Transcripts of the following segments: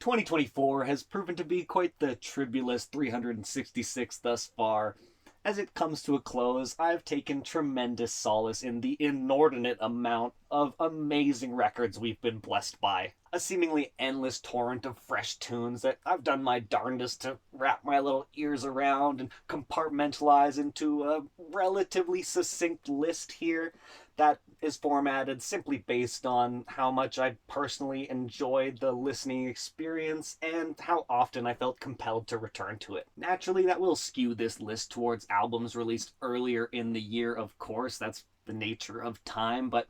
2024 has proven to be quite the tribulous 366 thus far. As it comes to a close, I've taken tremendous solace in the inordinate amount of amazing records we've been blessed by. A seemingly endless torrent of fresh tunes that I've done my darndest to wrap my little ears around and compartmentalize into a relatively succinct list here that is formatted simply based on how much I personally enjoyed the listening experience and how often I felt compelled to return to it. Naturally, that will skew this list towards albums released earlier in the year, of course. That's the nature of time, but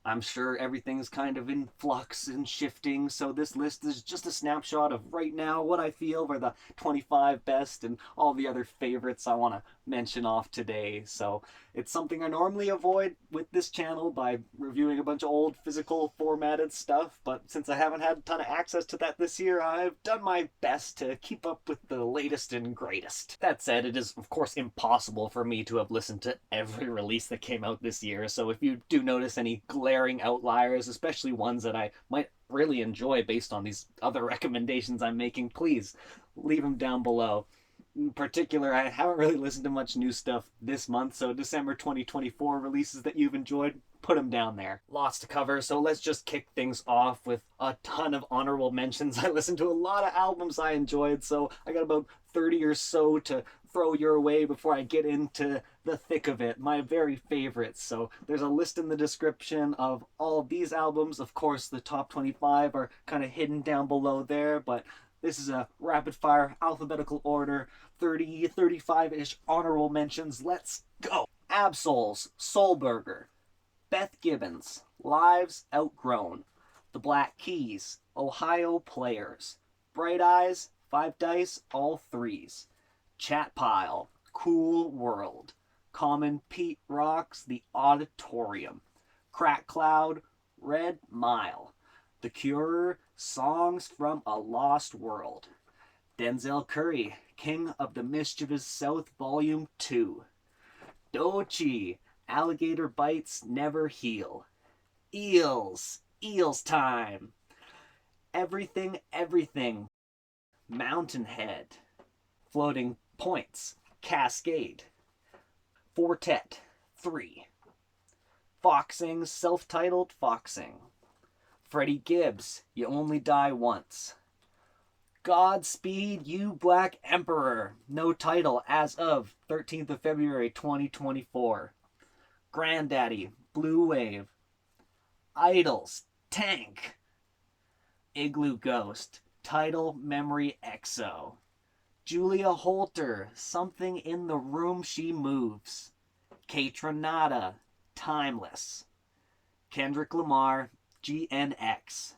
I'm sure everything's kind of in flux and shifting, so this list is just a snapshot of right now what I feel were the 25 best and all the other favorites I want to mention off today. So it's something I normally avoid with this channel by reviewing a bunch of old physical formatted stuff, but since I haven't had a ton of access to that this year, I've done my best to keep up with the latest and greatest. That said, it is of course impossible for me to have listened to every release that came out this year, so if you do notice any glaring outliers, especially ones that I might really enjoy based on these other recommendations I'm making, please leave them down below. In particular, I haven't really listened to much new stuff this month, so December 2024 releases that you've enjoyed, put them down there. Lots to cover, so let's just kick things off with a ton of honorable mentions. I listened to a lot of albums I enjoyed, so I got about 30 or so to throw your way before I get into the thick of it, my very favorites. So there's a list in the description of all of these albums. Of course, the top 25 are kind of hidden down below there, but this is a rapid-fire alphabetical order, 30, 35-ish honorable mentions. Let's go! Absols, Soulburger, Beth Gibbons, Lives Outgrown, The Black Keys, Ohio Players, Bright Eyes, Five Dice, All Threes, Chat Pile, Cool World, Common Pete Rocks, The Auditorium, Crack Cloud, Red Mile, The Cure, Songs from a Lost World, Denzel Curry, King of the Mischievous South Volume 2, Doechii, Alligator Bites Never Heal, Eels, Eels Time, Everything Everything, Mountainhead, Floating Points, Cascade, Fortet 3, Foxing, self-titled Foxing, Freddie Gibbs, You Only Die Once, Godspeed, You Black Emperor, no title as of 13th of February 2024, Grandaddy, Blu Wav, Idols, TANGK, Iglooghost, Tidal Memory EXO, Julia Holter, Something in the Room She Moves, Kaytranada, Timeless, Kendrick Lamar, GNX,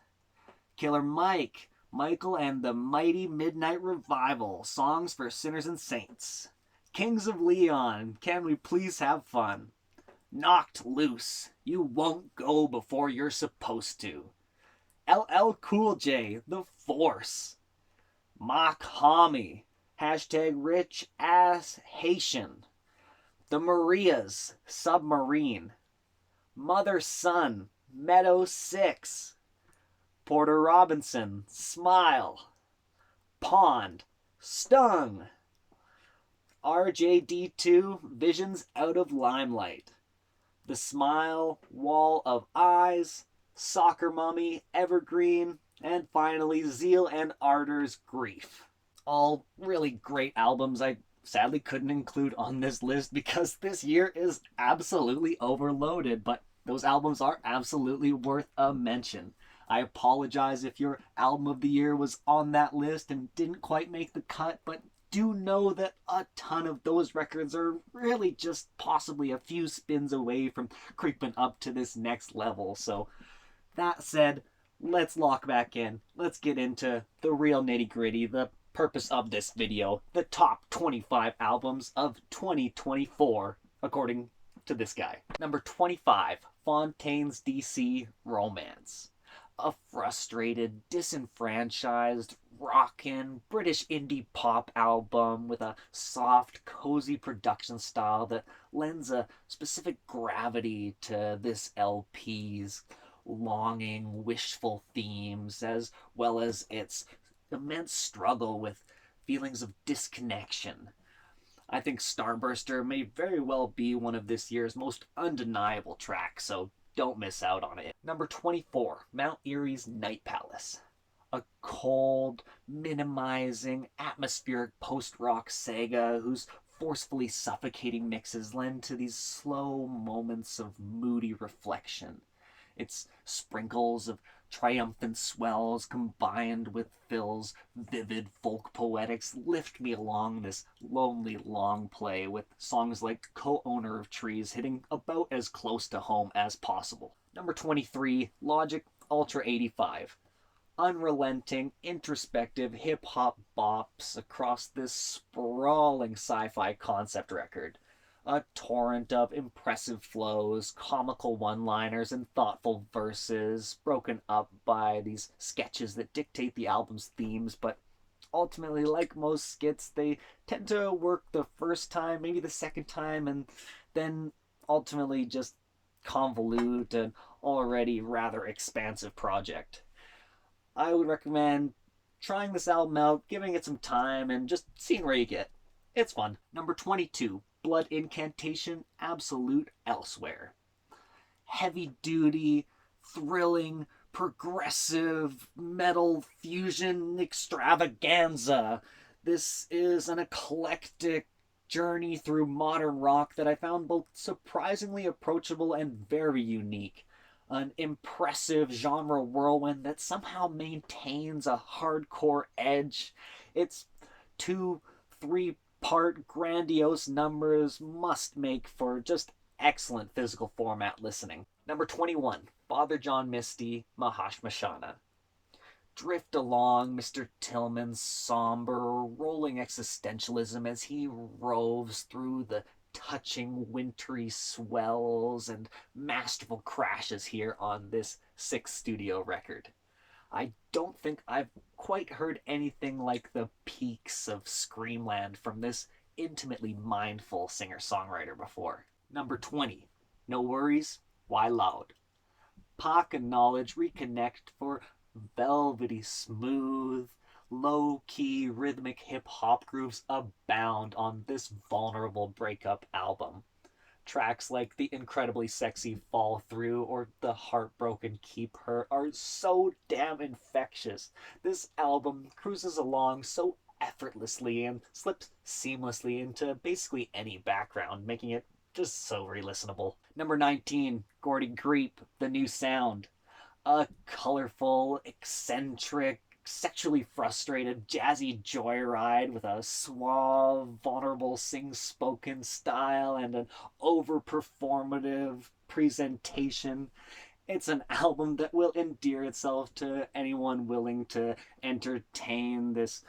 Killer Mike, Michael and the Mighty Midnight Revival, Songs for Sinners and Saints, Kings of Leon, Can We Please Have Fun, Knocked Loose, You Won't Go Before You're Supposed to, LL Cool J, The Force, Mock Homie, Hashtag Rich Ass Haitian, The Marias, Submarine, Mother Son, Meadow 6, Porter Robinson, Smile, Pond, Stung, RJD2, Visions Out of Limelight, The Smile, Wall of Eyes, Soccer Mummy, Evergreen, and finally Zeal and Ardor's Grief. All really great albums I sadly couldn't include on this list because this year is absolutely overloaded, but those albums are absolutely worth a mention. I apologize if your album of the year was on that list and didn't quite make the cut, but do know that a ton of those records are really just possibly a few spins away from creeping up to this next level. So that said, let's lock back in. Let's get into the real nitty-gritty, the purpose of this video, the top 25 albums of 2024, according to this guy. Number 25, Fontaine's DC Romance. A frustrated, disenfranchised, rockin' British indie pop album with a soft, cozy production style that lends a specific gravity to this LP's longing, wishful themes, as well as its immense struggle with feelings of disconnection. I think Starburster may very well be one of this year's most undeniable tracks, so don't miss out on it. Number 24, Mount Erie's Night Palace. A cold, minimizing, atmospheric post-rock saga whose forcefully suffocating mixes lend to these slow moments of moody reflection. Its sprinkles of triumphant swells combined with Phil's vivid folk poetics lift me along this lonely long play, with songs like Co-Owner of Trees hitting about as close to home as possible. Number 23, Logic Ultra 85. Unrelenting, introspective hip-hop bops across this sprawling sci-fi concept record. A torrent of impressive flows, comical one-liners, and thoughtful verses, broken up by these sketches that dictate the album's themes, but ultimately, like most skits, they tend to work the first time, maybe the second time, and then ultimately just convolute an already rather expansive project. I would recommend trying this album out, giving it some time, and just seeing where you get. It's fun. Number 22, Blood Incantation Absolute Elsewhere. Heavy duty, thrilling, progressive metal fusion extravaganza. This is an eclectic journey through modern rock that I found both surprisingly approachable and very unique. An impressive genre whirlwind that somehow maintains a hardcore edge. Its 2-3-part grandiose numbers must make for just excellent physical format listening. Number 21, Father John Misty, Mahashmashana. Drift along Mr. Tillman's somber, rolling existentialism as he roves through the touching wintry swells and masterful crashes here on this 6th studio record. I don't think I've quite heard anything like the peaks of Screamland from this intimately mindful singer-songwriter before. Number 20, No Worries, Why Loud? Pac and Knowledge reconnect for velvety smooth, low-key rhythmic hip-hop grooves abound on this vulnerable breakup album. Tracks like the incredibly sexy Fall Through or the heartbroken Keep Her are so damn infectious. This album cruises along so effortlessly and slips seamlessly into basically any background, making it just so re-listenable. Number 19, Gordy Greep, The New Sound. A colorful, eccentric, sexually frustrated, jazzy joyride with a suave, vulnerable, sing-spoken style and an over-performative presentation. It's an album that will endear itself to anyone willing to entertain this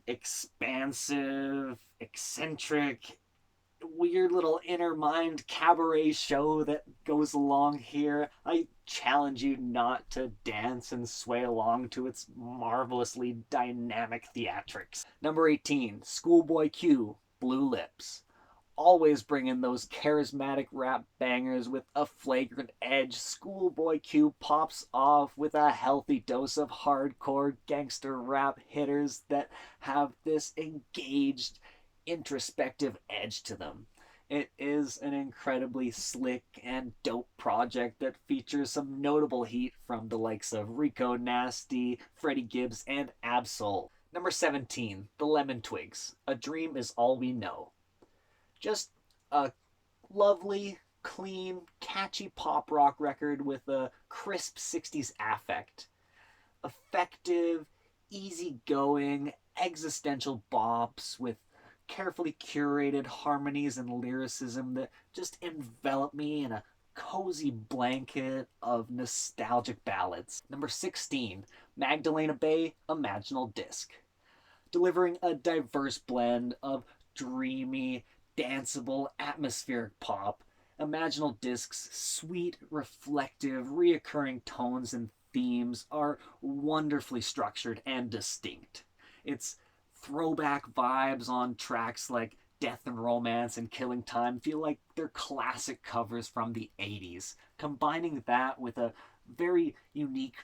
expansive, eccentric, weird little inner mind cabaret show that goes along here. I challenge you not to dance and sway along to its marvelously dynamic theatrics. Number 18, Schoolboy Q, Blue Lips. Always bringing those charismatic rap bangers with a flagrant edge, Schoolboy Q pops off with a healthy dose of hardcore gangster rap hitters that have this engaged, introspective edge to them. It is an incredibly slick and dope project that features some notable heat from the likes of Rico Nasty, Freddie Gibbs, and Absol. Number 17, The Lemon Twigs, A Dream Is All We Know. Just a lovely, clean, catchy pop rock record with a crisp 60s affect. Effective, easygoing, existential bops with carefully curated harmonies and lyricism that just envelop me in a cozy blanket of nostalgic ballads. Number 16, Magdalena Bay, Imaginal Disc. Delivering a diverse blend of dreamy, danceable, atmospheric pop, Imaginal Disc's sweet, reflective, reoccurring tones and themes are wonderfully structured and distinct. It's throwback vibes on tracks like Death and Romance and Killing Time feel like they're classic covers from the 80s, combining that with a very unique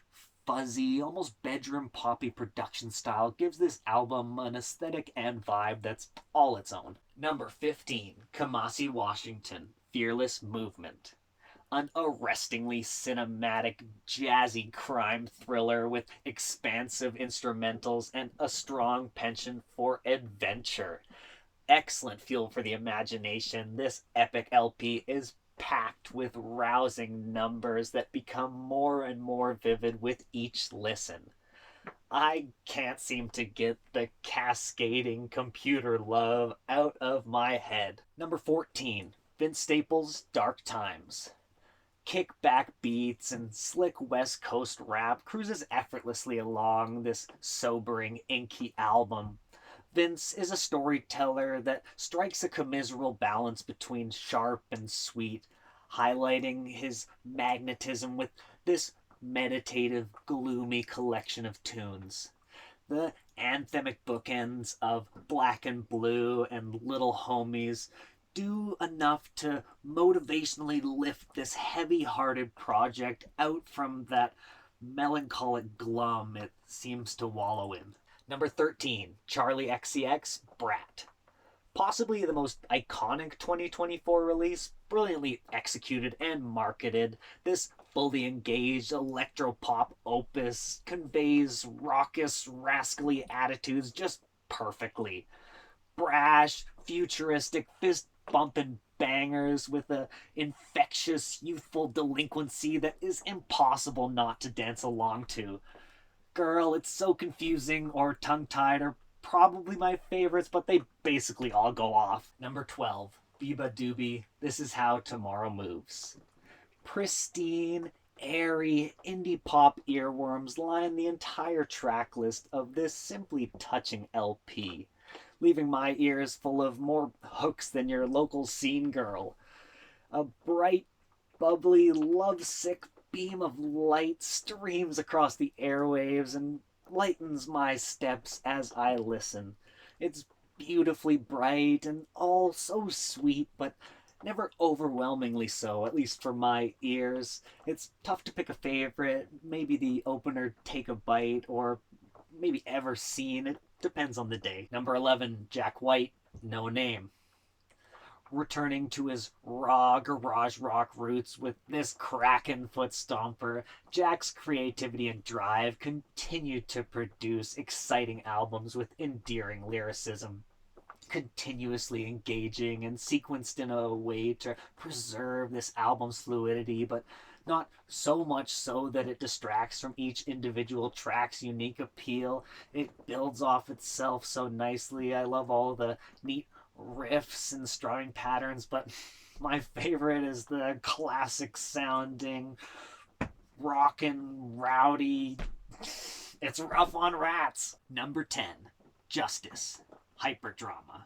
fuzzy, almost bedroom poppy production style gives this album an aesthetic and vibe that's all its own. Number 15, Kamasi Washington, Fearless Movement. An arrestingly cinematic, jazzy crime thriller with expansive instrumentals and a strong penchant for adventure. Excellent fuel for the imagination, this epic LP is packed with rousing numbers that become more and more vivid with each listen. I can't seem to get the cascading computer love out of my head. Number 14, Vince Staples' Dark Times. Kickback beats and slick West Coast rap cruises effortlessly along this sobering, inky album. Vince is a storyteller that strikes a commiserable balance between sharp and sweet, highlighting his magnetism with this meditative, gloomy collection of tunes. The anthemic bookends of Black and Blue and Little Homies do enough to motivationally lift this heavy-hearted project out from that melancholic glum it seems to wallow in. Number 13, Charlie XCX, Brat. Possibly the most iconic 2024 release, brilliantly executed and marketed, this fully engaged electro-pop opus conveys raucous, rascally attitudes just perfectly. Brash, futuristic, fist-bumping bangers with a infectious, youthful delinquency that is impossible not to dance along to. Girl, It's So Confusing, or Tongue Tied are probably my favorites, but they basically all go off. Number 12, Biba Doobie, This Is How Tomorrow Moves. Pristine, airy, indie pop earworms line the entire track list of this simply touching LP, leaving my ears full of more hooks than your local scene girl. A bright, bubbly, lovesick beam of light streams across the airwaves and lightens my steps as I listen. It's beautifully bright and all so sweet, but never overwhelmingly so, at least for my ears. It's tough to pick a favorite, maybe the opener Take a Bite, or maybe Ever Seen. It depends on the day. Number 11, Jack White, No Name. Returning to his raw garage rock roots with this crackin' foot stomper, Jack's creativity and drive continue to produce exciting albums with endearing lyricism, continuously engaging and sequenced in a way to preserve this album's fluidity, but not so much so that it distracts from each individual track's unique appeal. It builds off itself so nicely. I love all the neat riffs and strumming patterns, but my favorite is the classic sounding, rockin', rowdy, It's Rough on Rats. Number 10, Justice, Hyperdrama.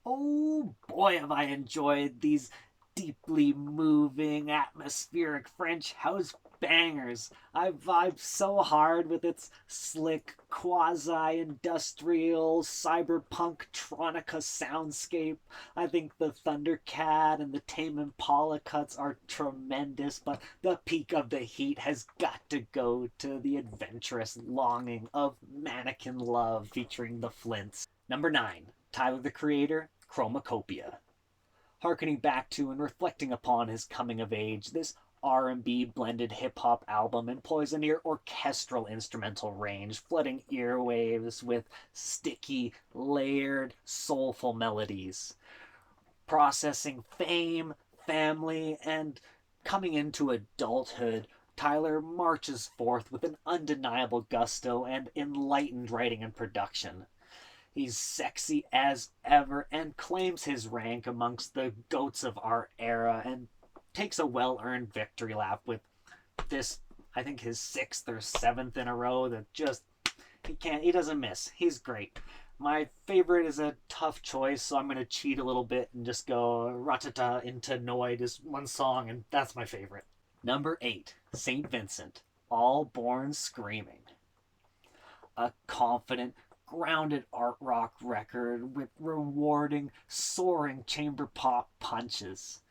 Oh boy, have I enjoyed these deeply moving, atmospheric French house bangers. I vibe so hard with its slick, quasi-industrial, cyberpunk-tronica soundscape. I think the Thundercat and the Tame Impala cuts are tremendous, but the peak of the heat has got to go to the adventurous longing of Mannequin Love featuring the Flints. Number 9, Tyler the Creator, Chromacopia. Harkening back to and reflecting upon his coming of age, this R&B blended hip-hop album employs a near orchestral instrumental range, flooding earwaves with sticky, layered, soulful melodies. Processing fame, family, and coming into adulthood, Tyler marches forth with an undeniable gusto and enlightened writing and production. He's sexy as ever and claims his rank amongst the goats of our era and takes a well-earned victory lap with this, I think, his 6th or 7th in a row that just, he doesn't miss. He's great. My favorite is a tough choice, so I'm going to cheat a little bit and just go Ratata into Noid is one song, and that's my favorite. Number 8, St. Vincent, All Born Screaming. A confident, grounded art rock record with rewarding, soaring chamber pop punches.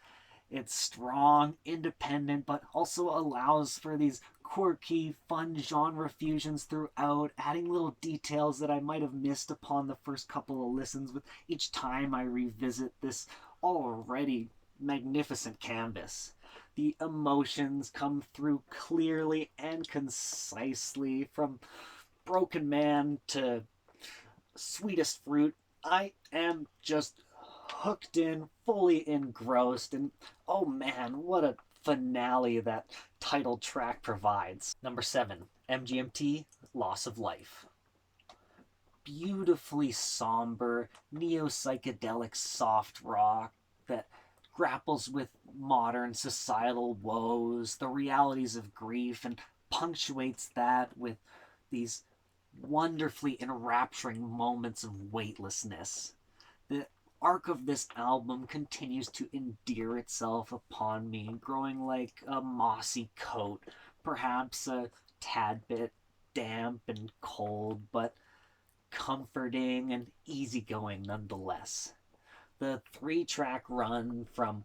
It's strong, independent, but also allows for these quirky, fun genre fusions throughout, adding little details that I might have missed upon the first couple of listens with each time I revisit this already magnificent canvas. The emotions come through clearly and concisely, from Broken Man to Sweetest Fruit. I am just hooked in, fully engrossed, and oh man, what a finale that title track provides. Number 7, MGMT, Loss of Life. Beautifully somber, neo-psychedelic soft rock that grapples with modern societal woes, the realities of grief, and punctuates that with these wonderfully enrapturing moments of weightlessness. The arc of this album continues to endear itself upon me, growing like a mossy coat, perhaps a tad bit damp and cold, but comforting and easygoing nonetheless. The 3-track run from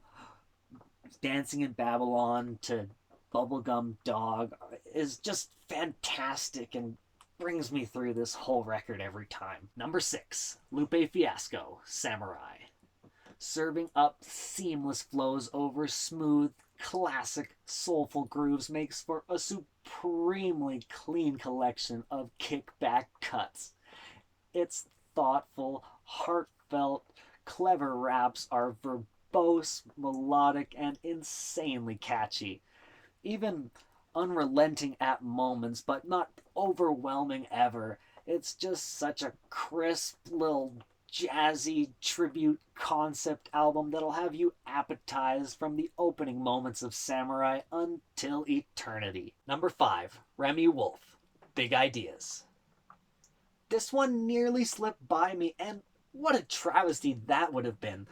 Dancing in Babylon to Bubblegum Dog is just fantastic and brings me through this whole record every time. Number 6, Lupe Fiasco, Samurai. Serving up seamless flows over smooth, classic, soulful grooves makes for a supremely clean collection of kickback cuts. Its thoughtful, heartfelt, clever raps are verbose, melodic, and insanely catchy. Even unrelenting at moments, but not overwhelming ever. It's just such a crisp little jazzy tribute concept album that'll have you appetized from the opening moments of Samurai until eternity. Number 5, Remy Wolf, Big Ideas. This one nearly slipped by me, and what a travesty that would have been.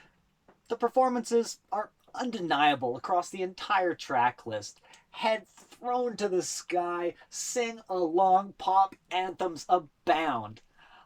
The performances are undeniable across the entire track list. Head thrown to the sky, sing along, pop anthems abound.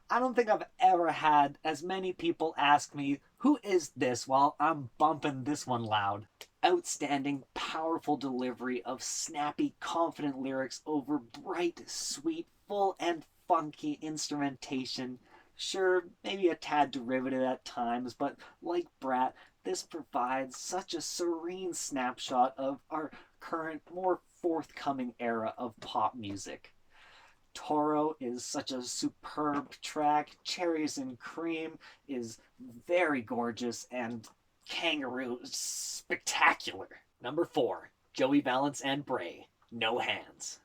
I don't think I've ever had as many people ask me, who is this, while I'm bumping this one loud. Outstanding, powerful delivery of snappy, confident lyrics over bright, sweet, full and funky instrumentation. Sure, maybe a tad derivative at times, but like Brat, this provides such a serene snapshot of our current, more forthcoming era of pop music. Toro is such a superb track, Cherries and Cream is very gorgeous, and Kangaroo is spectacular. Number 4, Joey Valance and Bray, No Hands.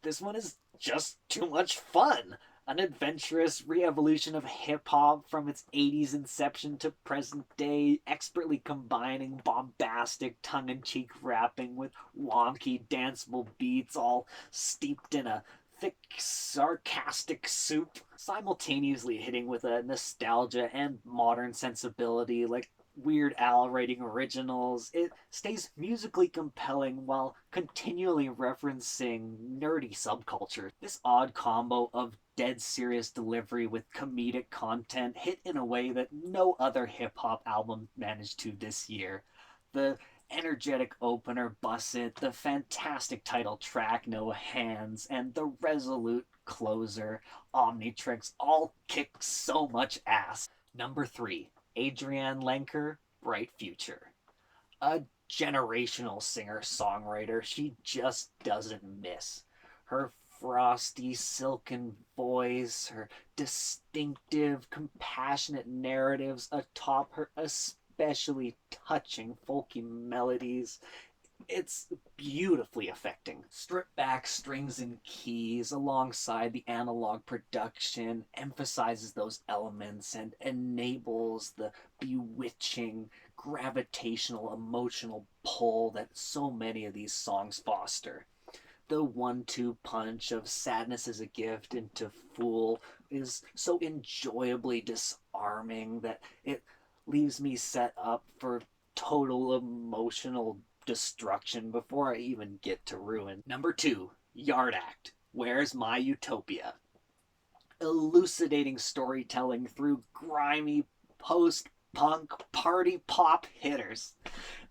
This one is just too much fun. An adventurous re-evolution of hip-hop from its 80s inception to present day, expertly combining bombastic tongue-in-cheek rapping with wonky danceable beats, all steeped in a thick, sarcastic soup, simultaneously hitting with a nostalgia and modern sensibility like Weird Al writing originals. It stays musically compelling while continually referencing nerdy subculture. This odd combo of dead serious delivery with comedic content hit in a way that no other hip-hop album managed to this year. The energetic opener, Bust It, the fantastic title track, No Hands, and the resolute closer, Omnitrix, all kick so much ass. Number 3, Adrienne Lenker, Bright Future. A generational singer-songwriter, she just doesn't miss. Her frosty, silken voice, her distinctive, compassionate narratives atop her especially touching folky melodies. It's beautifully affecting. Stripped back strings and keys alongside the analog production emphasizes those elements and enables the bewitching, gravitational, emotional pull that so many of these songs foster. The 1-2 punch of Sadness is a Gift into Fool is so enjoyably disarming that it leaves me set up for total emotional destruction before I even get to Ruin. Number 2, Yard Act, Where's My Utopia? Elucidating storytelling through grimy post punk party pop hitters.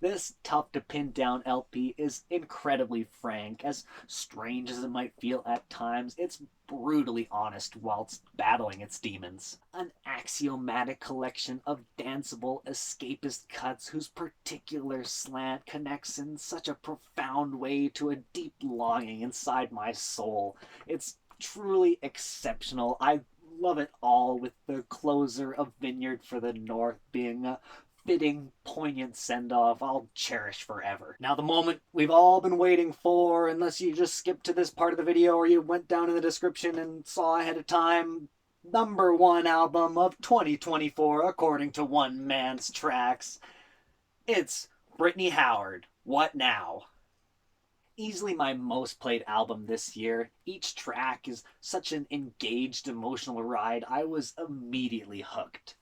This tough to pin down LP is incredibly frank. As strange as it might feel at times, it's brutally honest whilst battling its demons. An axiomatic collection of danceable escapist cuts whose particular slant connects in such a profound way to a deep longing inside my soul. It's truly exceptional. I love it all, with the closer of Vineyard for the North being a fitting, poignant send-off I'll cherish forever. Now, the moment we've all been waiting for, unless you just skipped to this part of the video or you went down in the description and saw ahead of time, #1 album of 2024 according to One Man's Tracks. It's Brittany Howard, What Now? Easily my most played album this year. Each track is such an engaged emotional ride, I was immediately hooked.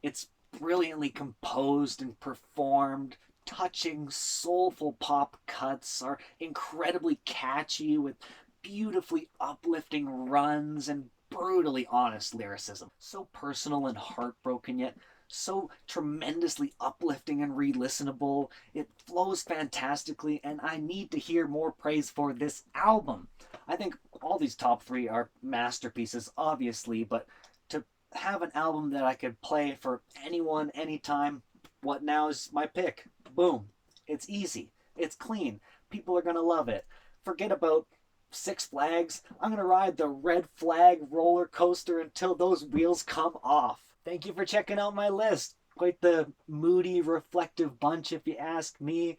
It's brilliantly composed and performed. Touching, soulful pop cuts are incredibly catchy with beautifully uplifting runs and brutally honest lyricism. So personal and heartbroken, yet so tremendously uplifting and re-listenable. It flows fantastically, and I need to hear more praise for this album. I think all these top 3 are masterpieces, obviously, but to have an album that I could play for anyone, anytime, What Now is my pick. Boom. It's easy. It's clean. People are gonna love it. Forget about Six Flags. I'm gonna ride the red flag roller coaster until those wheels come off. Thank you for checking out my list. Quite the moody, reflective bunch, if you ask me.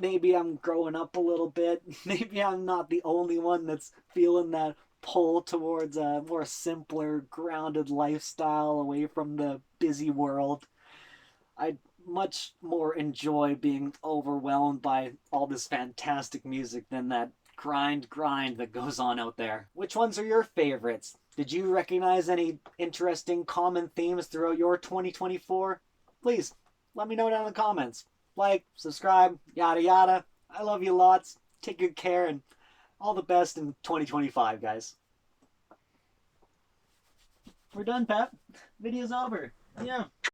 Maybe I'm growing up a little bit. Maybe I'm not the only one that's feeling that pull towards a more simpler, grounded lifestyle away from the busy world. I much more enjoy being overwhelmed by all this fantastic music than that grind that goes on out there. Which ones are your favorites? Did you recognize any interesting common themes throughout your 2024? Please, let me know down in the comments. Like, subscribe, yada yada. I love you lots. Take good care, and all the best in 2025, guys. We're done, Pat. Video's over. Yeah.